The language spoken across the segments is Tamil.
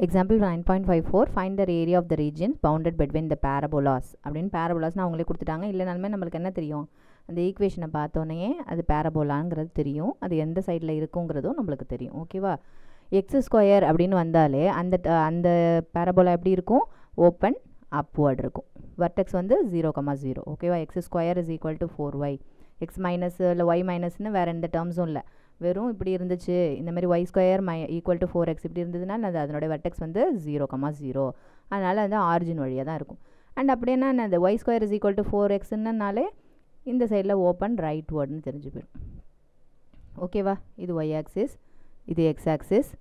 Example 9.54 find the area of the region bounded between the parabolas அப்படின்னு parabolas அவங்களே கொடுத்துட்டாங்க. இல்லைனாலுமே நம்மளுக்கு என்ன தெரியும், அந்த ஈக்குவேஷனை பார்த்தோன்னே அது பேரபோலாங்கிறது தெரியும், அது எந்த சைடில் இருக்குங்கிறதும் நம்மளுக்கு தெரியும். ஓகேவா, எக்ஸ் ஸ்கொயர் அப்படின்னு வந்தாலே அந்த பேரபோலா எப்படி இருக்கும், ஓப்பன் அப்வர்ட் இருக்கும். வர்டெக்ஸ் வந்து 0,0. ஓகேவா, x square is equal to 4y. X minus இல்லை ஒய் மைனஸ்னு வேறு எந்த டேர்ம்ஸும் இல்லை, வெறும் இப்படி இருந்துச்சு. இந்த மாதிரி Y square equal to 4x இப்படி இருந்ததுனால அது அதனுடைய வெர்டெக்ஸ் வந்து 0,0. அதனால் அது ஆரிஜின் வழியாக தான் இருக்கும். அண்ட் அப்படின்னா அந்த y square is equal to 4xன்னாலே இந்த சைடில் ஓப்பன் ரைட் வேர்டுன்னு தெரிஞ்சு போயிடும். ஓகேவா, இது ஒய் ஆக்சிஸ், இது எக்ஸ் ஆக்சிஸ்.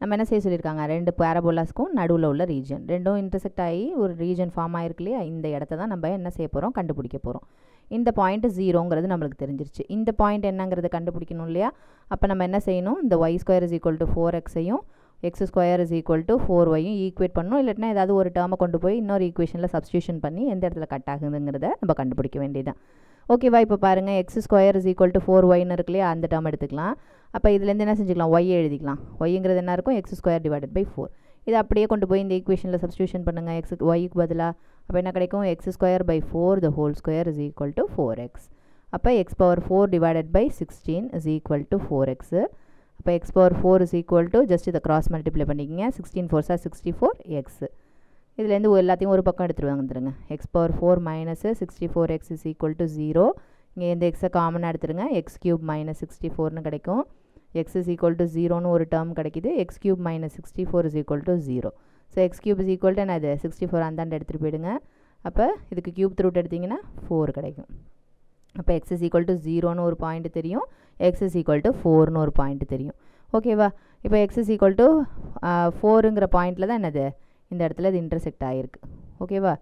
நம்ம என்ன செய்ய சொல்லியிருக்காங்க, ரெண்டு பேரபோலாஸ்க்கும் நடுவில் உள்ள ரீஜன் ரெண்டும் இன்டர்செக்ட் ஆகி ஒரு ரீஜன் ஃபார்ம் ஆகிருக்கு இல்லையா, இந்த இடத்த தான் நம்ம என்ன செய்ய போகிறோம், கண்டுபிடிக்க போகிறோம். இந்த பாயிண்ட் 0ங்கிறது நம்மளுக்கு தெரிஞ்சிருச்சு. இந்த பாயிண்ட் என்னங்கிறத கண்டுபிடிக்கணும் இல்லையா, அப்போ நம்ம என்ன செய்யணும், இந்த y square is equal to 4xஐயும் x square is equal to 4yயும் ஈக்குவேட் பண்ணணும். இல்லைன்னா ஏதாவது ஒரு டேர்மை கொண்டு போய் இன்னொரு ஈக்குவேஷனில் சப்ஸ்டியூஷன் பண்ணி எந்த இடத்துல கட் ஆகுதுங்கிறத நம்ம கண்டுபிடிக்க வேண்டியதான். ஓகேவா, இப்போ பாருங்கள், x square is equal to 4yன்னு இருக்கு இல்லையா, அந்த டேர்ம் எடுத்துக்கலாம். அப்போ இதுலேருந்து என்ன செஞ்சுக்கலாம், ஒய் எழுதிக்கலாம். ஒய்ங்கிறது என்ன இருக்கும், எக்ஸ் ஸ்கொயர் டிவைடட் பை 4. இதை அப்படியே கொண்டு போய் இந்த ஈக்குவேஷனில் சப்ஸ்டியூஷன் பண்ணுங்கள், எக்ஸுக்கு ஒய்க்கு பதிலாக. அப்போ என்ன கிடைக்கும், x square by 4 the whole square is equal to 4x. அப்போ x power 4 divided by 16 is equal to 4x. அப்போ x power 4 is equal to just இதை கிராஸ் மல்டிப்ளை பண்ணிக்கிங்க, 16 4 64x. இதுலேருந்து எல்லாத்தையும் ஒரு பக்கம் எடுத்துகிட்டு வந்துடுங்க. X power 4 minus 64x is equal to 0. இங்கே இந்த எக்ஸை காமனாக எடுத்துருங்க, எக்ஸ் கியூப் மைனஸ் 64னு கிடைக்கும். எக்ஸ் இஸ் ஈக்குவல் டு 0னு ஒரு டேர்ம் கிடைக்கிது, X cube minus 64 is equal to 0. So X cube is equal to என்னது, 64 அந்தாண்டு எடுத்துகிட்டு போயிடுங்க. அப்போ இதுக்கு கியூப் ரூட் எடுத்திங்கன்னா 4 கிடைக்கும். அப்போ எக்ஸ் இஸ் ஈக்குவல் டு 0னு ஒரு பாயிண்ட் தெரியும், எக்ஸ் இஸ் ஈக்குவல் டு 4னு ஒரு பாயிண்ட் தெரியும். ஓகேவா, இப்போ எக்ஸ் இஸ் ஈக்குவல் டு 4ங்கிற பாயிண்டில் தான் என்னது, இந்த இடத்துல இது இன்டர்செக்ட் ஆகிருக்கு. ஓகேவா,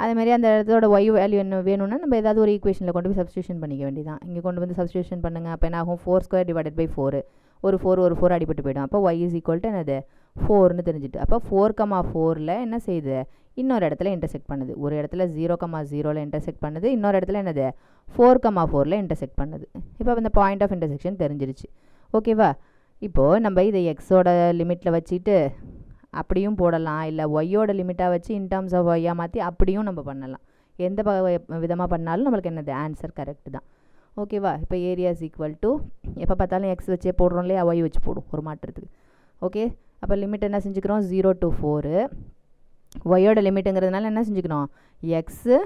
அதேமாதிரி அந்த இடத்தோட ஒய் வேல்யூ என்ன வேணும்னா நம்ம ஏதாவது ஒரு ஈக்குவேஷனில் கொண்டு போய் சப்ஸ்டியூஷன் பண்ணிக்க வேண்டியதான். இங்கே கொண்டு வந்து சப்ஸ்டியூஷன் பண்ணுங்கள். அப்போ என்ன ஆகும், 4 ஸ்கொயர் டிவைடட் பை 4, ஒரு 4 அடிபட்டு போயிடும். அப்போ ஒய் இஸ் ஈக்குவல் டு என்னது 4னு தெரிஞ்சுட்டு, அப்போ 4,4ல் என்ன செய்யுது, இன்னொரு இடத்துல இன்டர்செக்ட் பண்ணுது. ஒரு இடத்துல 0,0ல் இன்டர்செக்ட் பண்ணுது, இன்னொரு இடத்துல என்னது 4,4ல் இன்டர்செக்ட் பண்ணுது. இப்போ இந்த பாயிண்ட் ஆஃப் இன்டர்செக்ஷன் தெரிஞ்சிருச்சு. ஓகேவா, இப்போது நம்ம இதை எக்ஸோட லிமிட்டில் வச்சுட்டு அப்படியும் போடலாம், இல்லை ஒய்யோட லிமிட்டாக வச்சு இன் டேர்ம்ஸ் ஆஃப் ஒய்யாக மாற்றி அப்படியும் நம்ம பண்ணலாம். எந்த விதமாக பண்ணாலும் நம்மளுக்கு என்னது ஆன்சர் கரெக்டு தான். ஓகேவா, இப்போ ஏரியா இஸ் ஈக்குவல் டு எப்போ பார்த்தாலும் எக்ஸ் வச்சே போடுறோம் இல்லையா, ஒய் வச்சு போடும் ஒரு மாற்றத்துக்கு. ஓகே, அப்போ லிமிட் என்ன செஞ்சுக்கிறோம், 0 to 4. ஒய்யோட லிமிட்டுங்கிறதுனால என்ன செஞ்சுக்கணும், எக்ஸு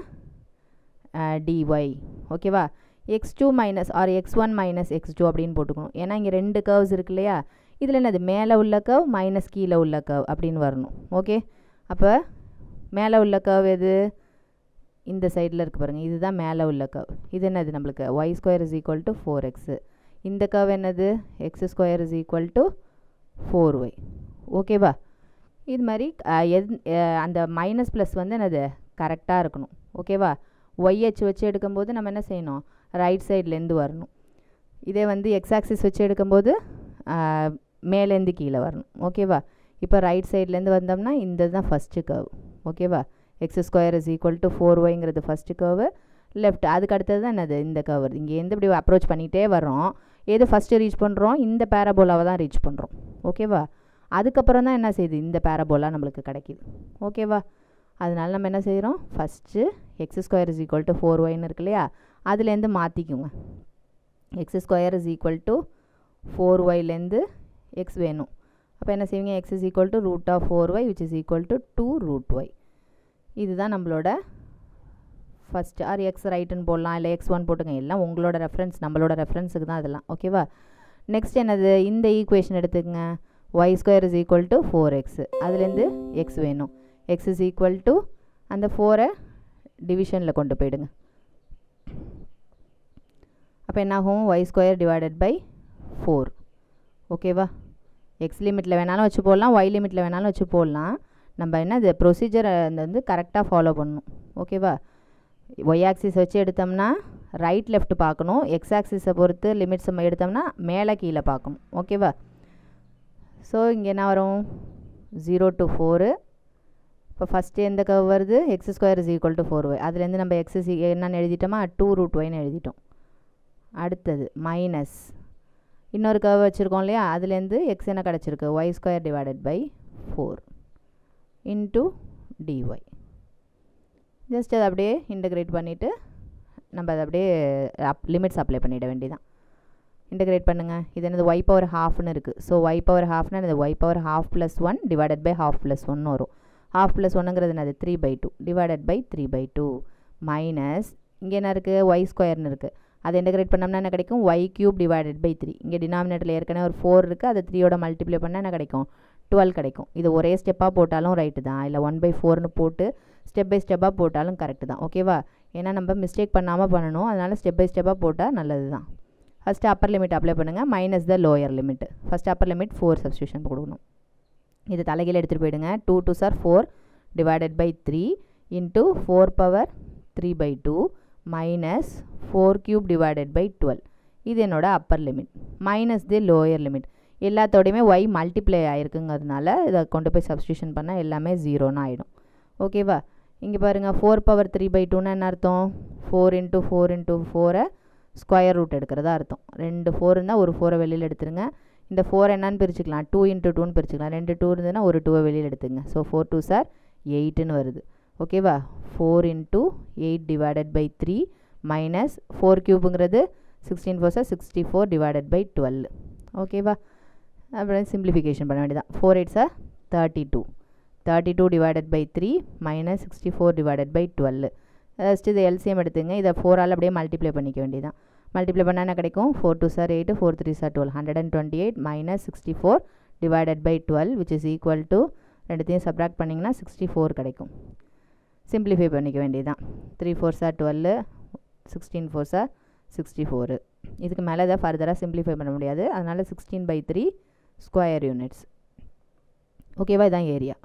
டிஒய். ஓகேவா, x2 minus R x1 minus x2 அப்படின்னு போட்டுக்கணும். ஏன்னா இங்கே ரெண்டு கர்வ்ஸ் இருக்கு இல்லையா, இதில் என்னது மேலே உள்ள கர்வ் மைனஸ் கீழே உள்ள கர்வ் அப்படின்னு வரணும். ஓகே, அப்போ மேலே உள்ள கர்வ் எது, இந்த சைடில் இருக்குது பாருங்கள், இதுதான் மேலே உள்ள கர்வ். இது என்னது நம்மளுக்கு y square is equal to 4x. இந்த கர்வ் என்னது, x square is equal to 4y. ஓகேவா, இது மாதிரி அந்த மைனஸ் ப்ளஸ் வந்து என்னது கரெக்டாக இருக்கணும். ஓகேவா, ஒய்ஹெச் வச்சு எடுக்கும்போது நம்ம என்ன செய்யணும், ரைட் சைட்லேருந்து வரணும். இதே வந்து எக்ஸ் ஆக்சிஸ் வச்சு எடுக்கும்போது மேலேருந்து கீழே வரணும். ஓகேவா, இப்போ ரைட் சைட்லேருந்து வந்தோம்னா இந்த தான் ஃபஸ்ட்டு கர்வ். ஓகேவா, x square is equal to 4yங்கிறது ஃபஸ்ட்டு கர்வு. லெஃப்ட் அதுக்கு அடுத்தது தான் என்னது இந்த கர்வ். இங்கேருந்து இப்படி அப்ரோச் பண்ணிகிட்டே வரோம், எது ஃபஸ்ட்டு ரீச் பண்ணுறோம், இந்த பேரபோலாவை தான் ரீச் பண்ணுறோம். ஓகேவா, அதுக்கப்புறம் தான் என்ன செய்யுது, இந்த பேரபோலா நம்மளுக்கு கிடைக்கிது. ஓகேவா, அதனால நம்ம என்ன செய்கிறோம், first x square is equal to 4yன்னு இருக்கு இல்லையா, அதுலேருந்து மாற்றிக்குங்க. X square is equal to 4yலேருந்து எக்ஸ் வேணும். அப்போ என்ன செய்வீங்க, x is equal to root of 4y which is equal to 2 root y. இதுதான் நம்மளோட ஃபஸ்ட்டு. ஆர் எக்ஸ் ரைட்டுன்னு போடலாம், இல்லை x1 போட்டுங்க, எல்லாம் உங்களோட ரெஃபரன்ஸ், நம்மளோட ரெஃபரன்ஸுக்கு தான் அதெல்லாம். ஓகேவா, நெக்ஸ்ட் என்னது, இந்த ஈக்குவேஷன் எடுத்துக்கங்க, y square is equal to 4x, அதுலேருந்து எக்ஸ் வேணும். எக்ஸ் இஸ் ஈக்குவல் டு அந்த 4 டிவிஷனில் கொண்டு போயிடுங்க. அப்போ என்னாகும், ஒய் ஸ்கொயர் டிவைடட் பை 4. ஓகேவா, எக்ஸ் லிமிட்டில் வேணாலும் வச்சு போடலாம், ஒய் லிமிட்டில் வேணாலும் வச்சு போடலாம். நம்ம என்ன இது ப்ரொசீஜரை வந்து கரெக்டாக ஃபாலோ பண்ணணும். ஓகேவா, ஒய் ஆக்சிஸ் வச்சு எடுத்தோம்னா ரைட் லெஃப்ட் பார்க்கணும், எக்ஸ் ஆக்சிஸை பொறுத்து லிமிட்ஸ் நம்ம எடுத்தோம்னா மேலே கீழே பார்க்கணும். ஓகேவா, ஸோ இங்கே என்ன வரும், 0 to 4. இப்போ ஃபஸ்ட்டு எந்த கர்வ் வருது, X square is equal to 4y, அதுலேருந்து நம்ம எக்ஸ் என்னன்னு எழுதிட்டோமா, 2 root yன்னு எழுதிட்டோம். அடுத்தது மைனஸ் இன்னொரு கர்வ் வச்சுருக்கோம் இல்லையா, அதுலேருந்து எக்ஸ் என்ன கிடச்சிருக்கு, y square divided by 4 into dy. Just அதை அப்படியே இன்டகிரேட் பண்ணிவிட்டு நம்ம அதை அப்படியே லிமிட்ஸ் அப்ளை பண்ணிட வேண்டியதான். இன்டகிரேட் பண்ணுங்கள். இது என்னது y பவர் ஹாஃப்னு இருக்குது. ஸோ y பவர் ஹாஃப்னா இது y power half plus 1 divided by half plus 1 வரும். ஹாஃப் ப்ளஸ் 1ங்கிறது என்னது 3/2 டிவைடட் பை 3/2 மைனஸ் இங்கே என்ன இருக்குது y ஸ்கொயர்னு இருக்குது. அதை இன்டகிரேட் பண்ணோம்னா என்ன கிடைக்கும் y கியூப் டிவைடட் பை 3. இங்கே டினாமினேட்டரில் ஏற்கனவே ஒரு 4 இருக்குது, அதை 3யோட மல்டிப்ளை பண்ணால் என்ன கிடைக்கும் 12 கிடைக்கும். இது ஒரே ஸ்டெப்பாக போட்டாலும் ரைட்டு தான், இல்லை 1/4ன்னு போட்டு ஸ்டெப் பை ஸ்டெப்பாக போட்டாலும் கரெக்டு தான். ஓகேவா? ஏன்னா நம்ம மிஸ்டேக் பண்ணாமல் பண்ணணும், அதனால் ஸ்டெப் பை ஸ்டெப்பாக போட்டால் நல்லது தான். ஃபஸ்ட்டு அப்பர் லிமிட் அப்ளை பண்ணுங்கள், minus the lower limit. First upper limit 4 substitution கொடுக்கணும். இது தலைகீழ் எடுத்துகிட்டு போயிடுங்க. 2 2s are 4 divided by 3 into 4 power 3/2 minus 4 cube divided by 12. இது என்னோட upper limit. Minus the lower limit. எல்லாத்தோடையுமே y மல்டிப்ளை ஆகிருக்குங்கிறதுனால இதை கொண்டு போய் சப்ஸ்டியூஷன் பண்ணால் எல்லாமே 0ன்னு ஆகிடும். ஓகேவா? இங்கே பாருங்கள் 4 பவர் 3/2ன்னா என்ன அர்த்தம்? 4 இன்ட்டு 4 இன்ட்டு 4 ஸ்கொயர் ரூட் எடுக்கிறதா அர்த்தம். 2 4 இருந்தால் ஒரு 4 வெளியில் எடுத்துருங்க. இந்த 4 என்னன்னு பிரிச்சுக்கலாம், 2 இன்ட்டு 2ன்னு பிரிச்சுக்கலாம். 2 2 இருந்ததுன்னா ஒரு 2 வெளியில் எடுத்துங்க. ஸோ 4 2s are 8ன்னு வருது. ஓகேவா? 4 இன்ட்டு 8 டிவைடட் பை 3 மைனஸ் 4 கியூபுங்கிறது 16 4s are 64 டிவைடட் பை 12. ஓகேவா? அப்புறம் சிம்பிளிஃபிகேஷன் பண்ண வேண்டியதான். 4 8s are 32. 32 divided by 3 minus 64 divided by 12. First இதை எல்சிஎம் எடுத்துங்க. இதை 4ஆல் அப்படியே மல்டிப்ளை பண்ணிக்க வேண்டியதான். மல்டிப்ளை பண்ணால் என்ன கிடைக்கும்? 4 2s are 8 4 3s are 12. 128 minus 64 divided by 12 which is equal to ரெண்டுத்தையும் சப்ராக்ட் பண்ணிங்கன்னா 64 கிடைக்கும். சிம்பிளிஃபை பண்ணிக்க வேண்டியதான். 3 4s are 12 16 4s are 64. இதுக்கு மேலே இதை ஃபர்தராக சிம்பிளிஃபை பண்ண முடியாது, அதனால் 16/3 ஸ்கொயர் யூனிட்ஸ். ஓகேவா? இதான் ஏரியா.